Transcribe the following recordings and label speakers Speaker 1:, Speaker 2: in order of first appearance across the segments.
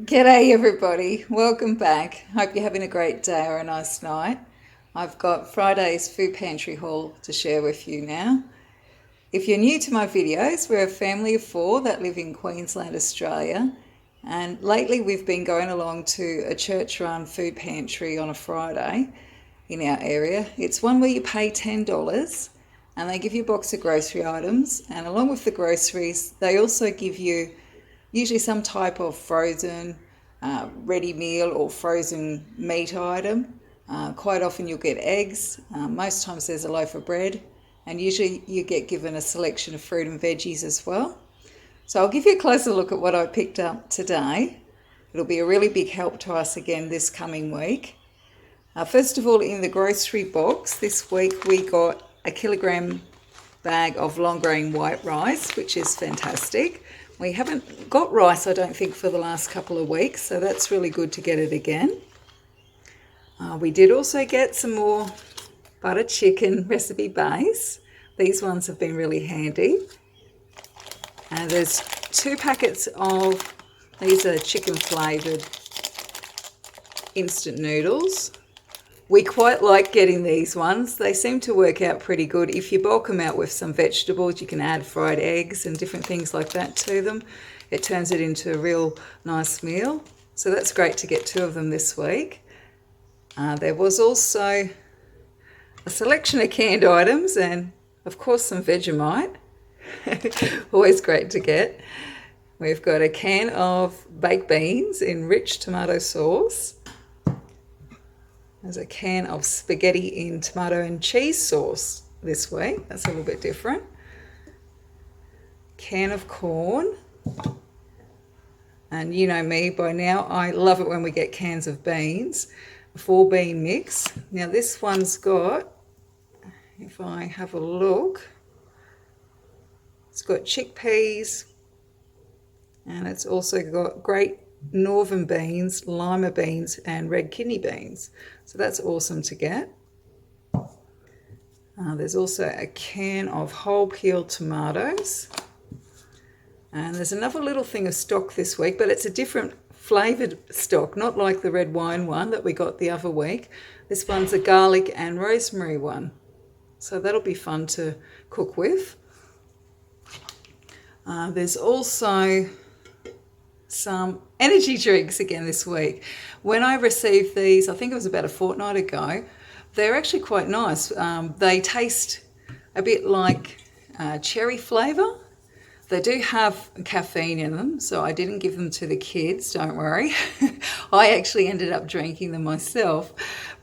Speaker 1: G'day everybody, welcome back. Hope you're having a great day or a nice night. I've got Friday's food pantry haul to share with you now. If you're new to my videos, we're a family of 4 that live in Queensland, Australia, and lately we've been going along to a church-run food pantry on a Friday in our area. It's one where you pay $10 and they give you a box of grocery items, and along with the groceries they also give you usually some type of frozen ready meal or frozen meat item. Quite often you'll get eggs, most times there's a loaf of bread, and usually you get given a selection of fruit and veggies as well. So I'll give you a closer look at what I picked up today. It'll be a really big help to us again this coming week. First of all, in the grocery box this week we got a kilogram bag of long grain white rice, which is fantastic. We haven't got rice, I don't think, for the last couple of weeks, so that's really good to get it again. We did also get some more butter chicken recipe base. These ones have been really handy. And there's 2 packets of, these are chicken flavoured instant noodles. We quite like getting these ones. They seem to work out pretty good. If you bulk them out with some vegetables, you can add fried eggs and different things like that to them. It turns it into a real nice meal. So that's great to get 2 of them this week. There was also a selection of canned items and of course some Vegemite. Always great to get. We've got a can of baked beans in rich tomato sauce. There's a can of spaghetti in tomato and cheese sauce this week. That's a little bit different. Can of corn. And you know me by now, I love it when we get cans of beans. A 4-bean mix. Now this one's got, if I have a look, it's got chickpeas, and it's also got great northern beans, lima beans and red kidney beans. So that's awesome to get. There's also a can of whole peeled tomatoes. And there's another little thing of stock this week, but it's a different flavoured stock, not like the red wine one that we got the other week. This one's a garlic and rosemary one. So that'll be fun to cook with. There's also some energy drinks again this week. When I received these, I think it was about a fortnight ago, they're actually quite nice. They taste a bit like cherry flavour. They do have caffeine in them, so I didn't give them to the kids, don't worry. I actually ended up drinking them myself,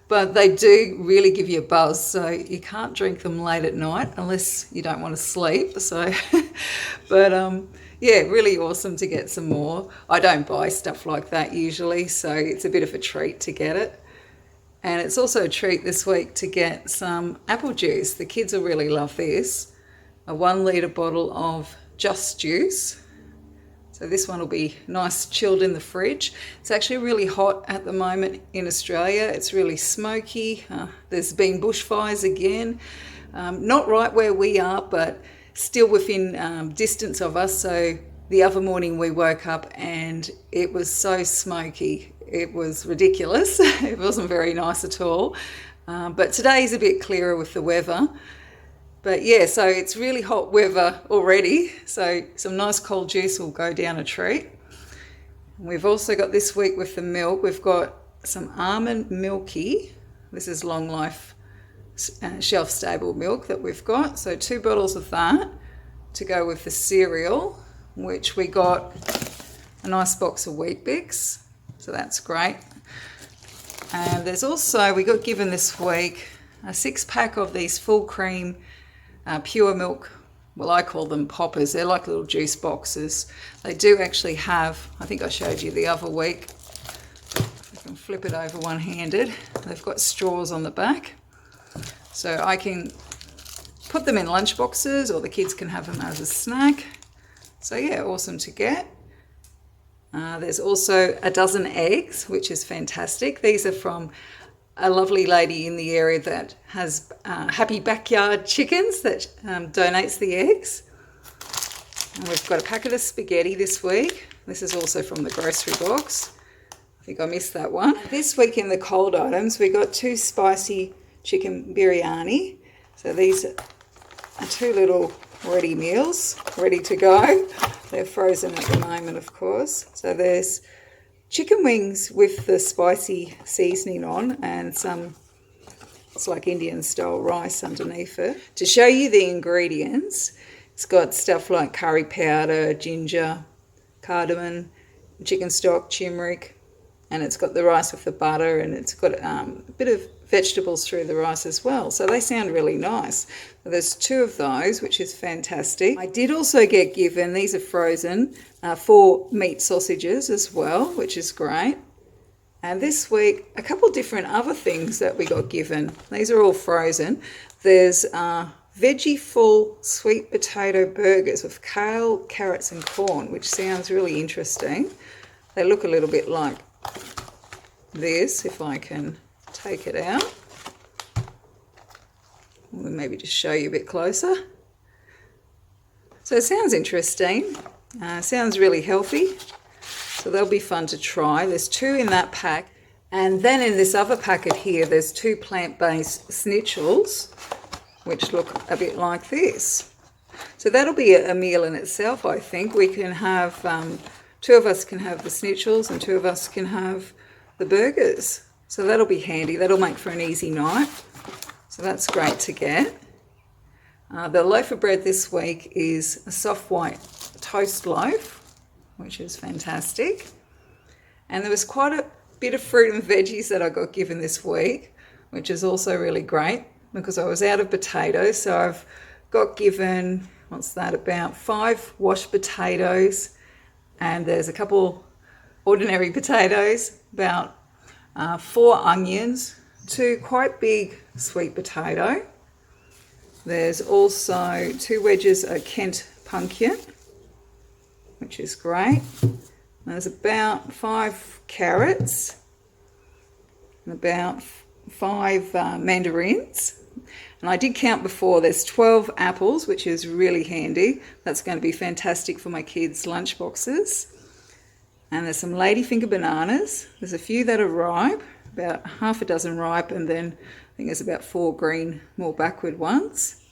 Speaker 1: but they do really give you a buzz, so you can't drink them late at night unless you don't want to sleep. So, but yeah, really awesome to get some more. I don't buy stuff like that usually, so it's a bit of a treat to get it. And it's also a treat this week to get some apple juice. The kids will really love this. A 1 litre bottle of Just Juice. So this one will be nice chilled in the fridge. It's actually really hot at the moment in Australia. It's really smoky. There's been bushfires again. Not right where we are, but still within distance of us. So the other morning we woke up and it was so smoky. It was ridiculous. It wasn't very nice at all. But today's a bit clearer with the weather. But yeah, so it's really hot weather already. So some nice cold juice will go down a treat. We've also got this week with the milk, we've got some almond milky. This is long life shelf stable milk that we've got. So 2 bottles of that to go with the cereal, which we got a nice box of Wheat Bix. So that's great. And there's also, we got given this week a 6-pack of these full cream pure milk. Well, I call them poppers. They're like little juice boxes. They do actually have, I think I showed you the other week. I can flip it over one-handed. They've got straws on the back. So I can put them in lunch boxes or the kids can have them as a snack. So yeah, awesome to get. There's also a dozen eggs, which is fantastic. These are from a lovely lady in the area that has Happy Backyard Chickens that donates the eggs. And we've got a packet of spaghetti this week. This is also from the grocery box. think I missed that one. This week in the cold items, we got 2 spicy chicken biryani. So these are 2 little ready meals, ready to go. They're frozen at the moment, of course. So there's chicken wings with the spicy seasoning on and some, it's like Indian style rice underneath it. To show you the ingredients, it's got stuff like curry powder, ginger, cardamom, chicken stock, turmeric, and it's got the rice with the butter, and it's got a bit of vegetables through the rice as well. So they sound really nice. So there's 2 of those, which is fantastic. I did also get given, these are frozen, 4 meat sausages as well, which is great. And this week, a couple different other things that we got given. These are all frozen. There's veggie full sweet potato burgers with kale, carrots and corn, which sounds really interesting. They look a little bit like this, if I can take it out. We'll maybe just show you a bit closer. So it sounds interesting. Sounds really healthy. So they'll be fun to try. There's 2 in that pack. And then in this other packet here, there's 2 plant-based schnitzel, which look a bit like this. So that'll be a meal in itself, I think. We can have, 2 of us can have the schnitzels and 2 of us can have the burgers. So that'll be handy. That'll make for an easy night. So that's great to get. The loaf of bread this week is a soft white toast loaf, which is fantastic. And there was quite a bit of fruit and veggies that I got given this week, which is also really great because I was out of potatoes. So I've got given, what's that, about 5 washed potatoes, and there's a couple ordinary potatoes, about 4 onions, 2 quite big sweet potato. There's also 2 wedges of Kent pumpkin, which is great. There's about 5 carrots and about 5 mandarins. And I did count before, there's 12 apples, which is really handy. That's going to be fantastic for my kids' lunch boxes. And there's some ladyfinger bananas. There's a few that are ripe, about half a dozen ripe, and then I think there's about 4 green, more backward ones.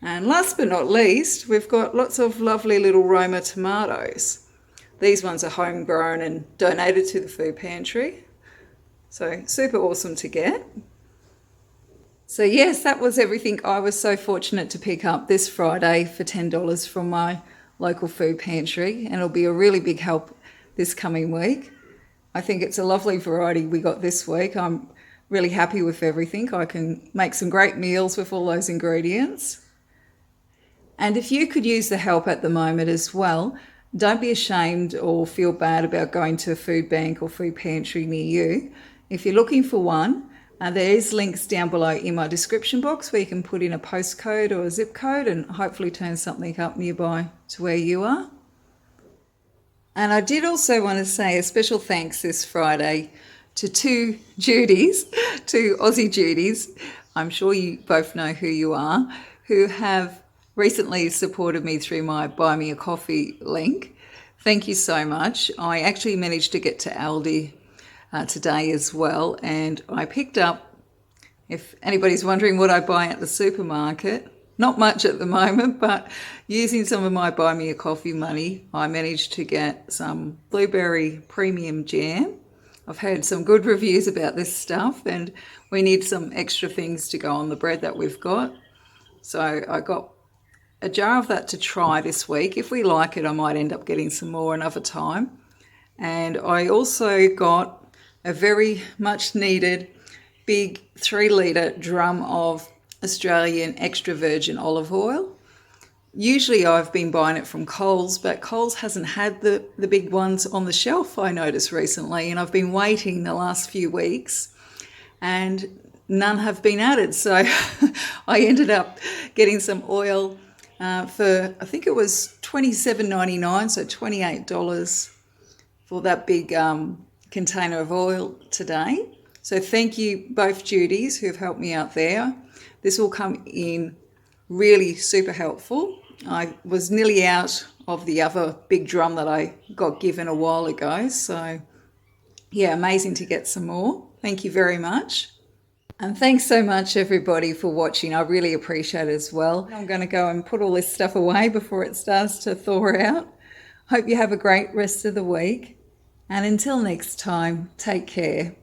Speaker 1: And last but not least, we've got lots of lovely little Roma tomatoes. These ones are homegrown and donated to the food pantry. So super awesome to get. So yes, that was everything I was so fortunate to pick up this Friday for $10 from my local food pantry, and it'll be a really big help this coming week. I think it's a lovely variety we got this week. I'm really happy with everything. I can make some great meals with all those ingredients. And if you could use the help at the moment as well, don't be ashamed or feel bad about going to a food bank or food pantry near you. If you're looking for one, there is links down below in my description box where you can put in a postcode or a zip code and hopefully turn something up nearby to where you are. And I did also want to say a special thanks this Friday to 2 Judies, 2 Aussie Judies. I'm sure you both know who you are, who have recently supported me through my Buy Me a Coffee link. Thank you so much. I actually managed to get to Aldi today as well, and I picked up, if anybody's wondering what I buy at the supermarket, not much at the moment, but using some of my Buy Me a Coffee money, I managed to get some blueberry premium jam. I've heard some good reviews about this stuff, and we need some extra things to go on the bread that we've got. So I got a jar of that to try this week. If we like it, I might end up getting some more another time. And I also got a very much needed big 3-litre drum of Australian extra virgin olive oil. Usually I've been buying it from Coles, but Coles hasn't had the big ones on the shelf, I noticed recently, and I've been waiting the last few weeks and none have been added. So I ended up getting some oil for, I think it was $27.99, so $28 for that big container of oil today. So thank you both Judies who have helped me out there. This will come in really super helpful. I was nearly out of the other big drum that I got given a while ago, so yeah, amazing to get some more. Thank you very much. And thanks so much, everybody, for watching. I really appreciate it as well. I'm going to go and put all this stuff away before it starts to thaw out. Hope you have a great rest of the week. And until next time, take care.